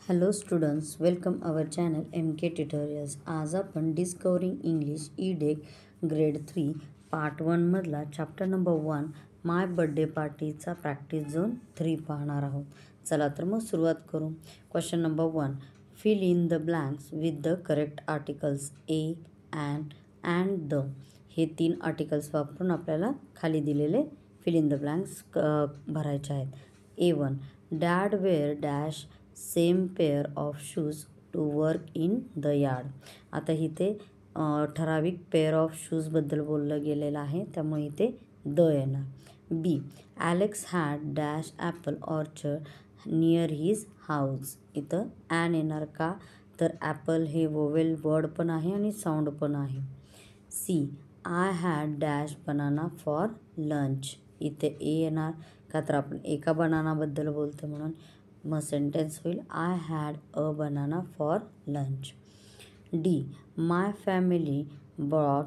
Hello students, welcome our channel MK tutorials. आज आपण discovering English ई-डेक ग्रेड 3 पार्ट 1 मधला चॅप्टर नंबर 1 माय बर्थडे पार्टीचा प्रॅक्टिस झोन 3 पाहणार आहोत. चला तर मग सुरुवात करू. Question number 1, fill in the blanks with the correct articles a, and the. हे 3 आर्टिकल्स वापरून आपल्याला खाली दिलेले फिल इन द ब्लँक्स भरायचे आहेत. A1, dad wear dash same pair of shoes to work in the yard. आता इथे ठराविक पेअर ऑफ शूजबद्दल बोललं गेलेलं आहे, त्यामुळे इथे द येणार. B, Alex had dash apple orchard near his house. इथं ॲन येणार का, तर ॲपल हे वोवेल वर्ड पण आहे आणि साऊंड पण आहे. C, I had dash banana for lunch. इथे ए येणार का, तर आपण एका बनानाबद्दल बोलतो म्हणून मग सेंटेन्स होईल I had a banana for lunch. D, my family brought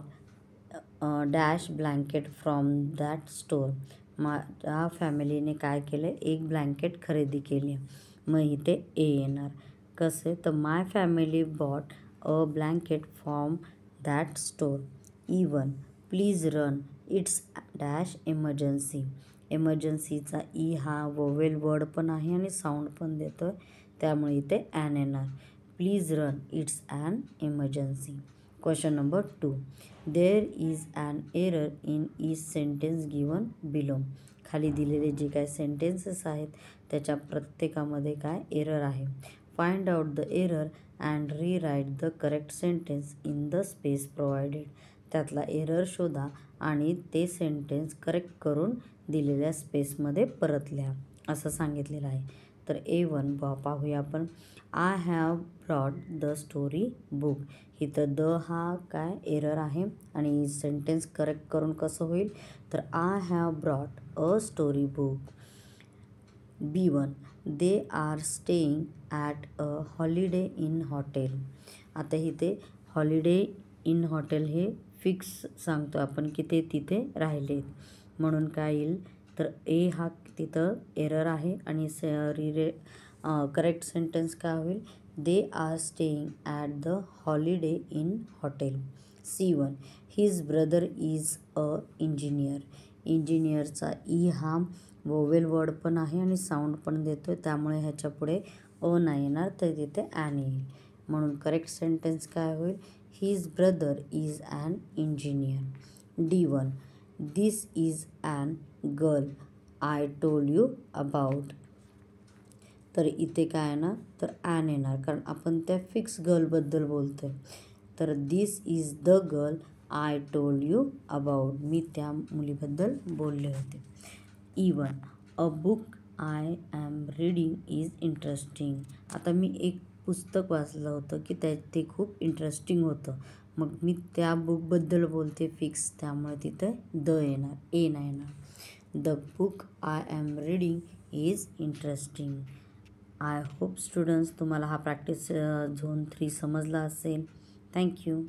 dash blanket from that store. माझ्या फॅमिलीने काय केलं, एक ब्लँकेट खरेदी केली. मग इथे ए येणार. कसे, तर my family bought a blanket from that store. E1, please run, it's dash emergency. इमर्जन्सीचा ई हा वोवेल वर्ड पण आहे आणि साऊंड पण देतो आहे, त्यामुळे इथे ॲन येणार. Please run, it's an emergency. Question number 2, there is an error in each sentence given below. खाली दिलेले जे काय सेंटेन्सेस आहेत त्याच्या प्रत्येकामध्ये काय एरर आहे. Find out the error and रीराईट the correct sentence in the space provided. त्यातला एरर शोधा आणि ते सेंटेन्स करेक्ट करून दिलेल्या स्पेसमध्ये परत लिहा असं सांगितलेलं आहे. तर A1 पाहूया आपण. I have brought the story book. इथं द हा काय एरर आहे आणि सेंटेन्स करेक्ट करून कसं होईल, तर I have brought a story book. B1, they are staying at a holiday Inn hotel. आता इथे हॉलिडे इन हॉटेल हे फिक्स सांगतो आपण की ते तिथे राहिले, म्हणून काय येईल, तर ए हा तिथं एरर आहे आणि करेक्ट सेंटेन्स काय होईल, they are staying at the Holiday Inn hotel. C1, his brother is a engineer. इंजिनियरचा ई हा वोवेल वर्ड पण आहे आणि साऊंड पण देतो आहे, त्यामुळे ह्याच्या पुढे अ नाही येणार, तर तिथे ॲन येईल. म्हणून करेक्ट सेंटेन्स काय होईल, his brother is an engineer. D1, this is an girl I told you about. तर इथे काय येणार, तर ॲन येणार, कारण आपण त्या फिक्स गर्लबद्दल बोलतो आहे. तर this is the girl I told you about. मी त्या मुलीबद्दल बोलले होते. E1, a book I am reading is interesting. आता मी एक पुस्तक वाचलं होतं की ते खूप इंटरेस्टिंग होतं, मग मी त्या बुकबद्दल बोलते फिक्स, त्यामुळे तिथे द येणार, ए नाही येणार. The book I am reading is interesting. I hope students तुम्हाला हा प्रॅक्टिस झोन 3 समजला असेल. थँक्यू.